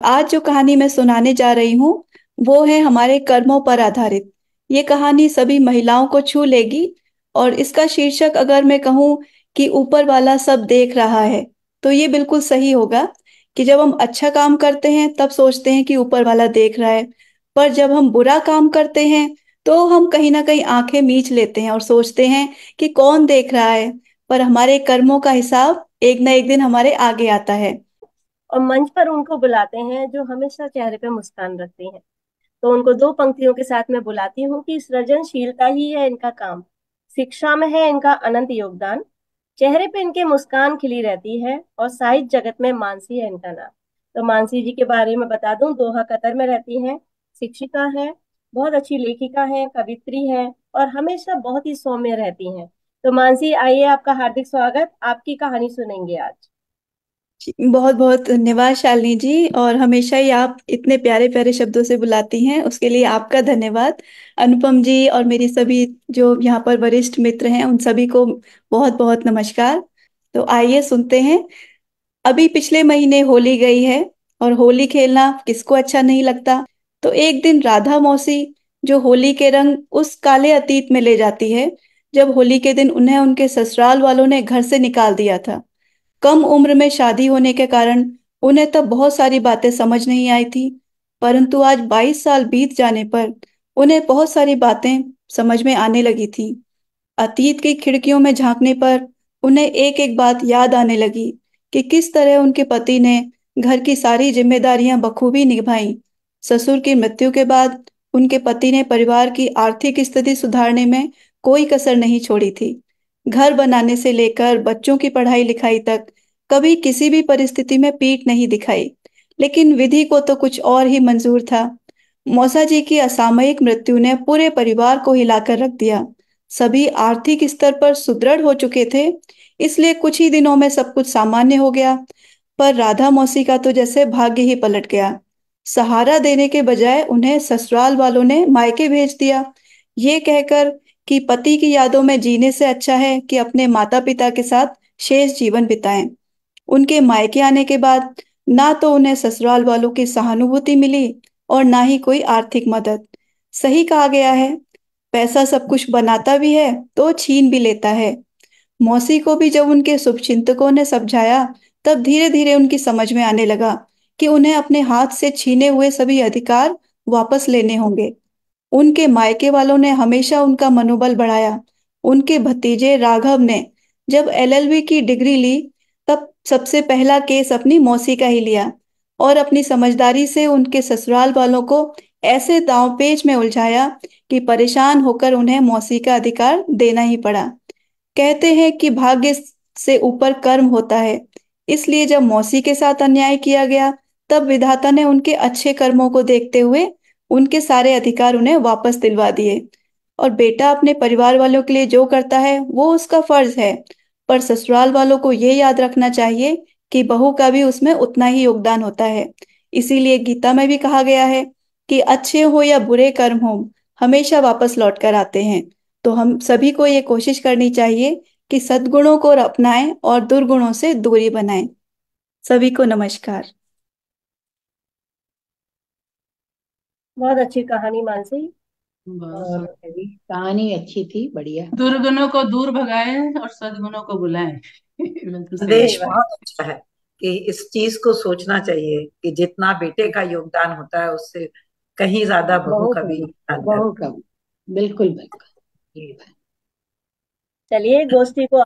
आज जो कहानी मैं सुनाने जा रही हूँ वो है हमारे कर्मों पर आधारित। ये कहानी सभी महिलाओं को छू लेगी। और इसका शीर्षक अगर मैं कहूँ कि ऊपर वाला सब देख रहा है, तो ये बिल्कुल सही होगा। कि जब हम अच्छा काम करते हैं तब सोचते हैं कि ऊपर वाला देख रहा है, पर जब हम बुरा काम करते हैं तो हम कहीं ना कहीं आंखें मीच लेते हैं और सोचते हैं कि कौन देख रहा है। पर हमारे कर्मों का हिसाब एक ना एक दिन हमारे आगे आता है। और मंच पर उनको बुलाते हैं जो हमेशा चेहरे पे मुस्कान रखते हैं। तो उनको दो पंक्तियों के साथ मैं बुलाती हूँ कि सृजनशीलता ही है इनका काम, शिक्षा में है इनका अनंत योगदान, चेहरे पे इनके मुस्कान खिली रहती है और साहित्य जगत में मानसी है इनका नाम। तो मानसी जी के बारे में बता दूं, दोहा कतर में रहती हैं, शिक्षिका है, बहुत अच्छी लेखिका है, कवित्री है और हमेशा बहुत ही सौम्य रहती हैं। तो मानसी, आइए, आपका हार्दिक स्वागत, आपकी कहानी सुनेंगे आज। बहुत बहुत धन्यवाद शालिनी जी। और हमेशा ही आप इतने प्यारे प्यारे शब्दों से बुलाती हैं, उसके लिए आपका धन्यवाद। अनुपम जी और मेरी सभी जो यहाँ पर वरिष्ठ मित्र हैं उन सभी को बहुत बहुत नमस्कार। तो आइए सुनते हैं। अभी पिछले महीने होली गई है, और होली खेलना किसको अच्छा नहीं लगता। तो एक दिन राधा मौसी जो होली के रंग उस काले अतीत में ले जाती है, जब होली के दिन उन्हें उनके ससुराल वालों ने घर से निकाल दिया था। कम उम्र में शादी होने के कारण उन्हें तब बहुत सारी बातें समझ नहीं आई थी। परंतु आज 22 साल बीत जाने पर उन्हें बहुत सारी बातें समझ में आने लगी थी। अतीत की खिड़कियों में झांकने पर उन्हें एक एक बात याद आने लगी कि किस तरह उनके पति ने घर की सारी जिम्मेदारियां बखूबी निभाई। ससुर की मृत्यु के बाद उनके पति ने परिवार की आर्थिक स्थिति सुधारने में कोई कसर नहीं छोड़ी थी। घर बनाने से लेकर बच्चों की पढ़ाई लिखाई तक कभी किसी भी परिस्थिति में पीठ नहीं दिखाई। लेकिन विधि को तो कुछ और ही मंजूर था। मौसा जी की असामयिक मृत्यु ने पूरे परिवार को हिलाकर रख दिया। सभी आर्थिक स्तर पर सुदृढ़ हो चुके थे, इसलिए कुछ ही दिनों में सब कुछ सामान्य हो गया। पर राधा मौसी का तो जैसे भाग्य ही पलट गया। सहारा देने के बजाय उन्हें ससुराल वालों ने मायके भेज दिया, ये कहकर कि पति की यादों में जीने से अच्छा है कि अपने माता पिता के साथ शेष जीवन बिताएं। उनके मायके आने के बाद ना तो उन्हें ससुराल वालों की सहानुभूति मिली और ना ही कोई आर्थिक मदद। सही कहा गया है, पैसा सब कुछ बनाता भी है तो छीन भी लेता है। मौसी को भी जब उनके शुभचिंतकों ने समझाया, तब धीरे धीरे उनकी समझ में आने लगा कि उन्हें अपने हाथ से छीने हुए सभी अधिकार वापस लेने होंगे। उनके मायके वालों ने हमेशा उनका मनोबल बढ़ाया। उनके भतीजे राघव ने जब एलएलबी की डिग्री ली, तब सबसे पहला केस अपनी मौसी का ही लिया और अपनी समझदारी से उनके ससुराल वालों को ऐसे दांवपेच में उलझाया कि परेशान होकर उन्हें मौसी का अधिकार देना ही पड़ा। कहते हैं कि भाग्य से ऊपर कर्म होता है। इसलिए जब मौसी के साथ अन्याय किया गया, तब विधाता ने उनके अच्छे कर्मों को देखते हुए उनके सारे अधिकार उन्हें वापस दिलवा दिए। और बेटा अपने परिवार वालों के लिए जो करता है वो उसका फर्ज है, पर ससुराल वालों को ये याद रखना चाहिए कि बहू का भी उसमें उतना ही योगदान होता है। इसीलिए गीता में भी कहा गया है कि अच्छे हो या बुरे कर्म हो, हमेशा वापस लौट कर आते हैं। तो हम सभी को ये कोशिश करनी चाहिए कि सद्गुणों को अपनाएं और दुर्गुणों से दूरी बनाएं। सभी को नमस्कार। बहुत अच्छी कहानी मानसी। बहुत और सुंदर कहानी, अच्छी थी, बढ़िया। दुर्गुणों को दूर भगाएं और सद्गुणों को बुलाएं। बिल्कुल सही सही बात संदेश है। बात। बहुत अच्छा है कि इस चीज को सोचना चाहिए कि जितना बेटे का योगदान होता है उससे कहीं ज्यादा बहू बहू का भी कम, योगदान बहू करता कम। बिल्कुल बिल्कुल। है। ये बात। चलिए, गोष्ठी को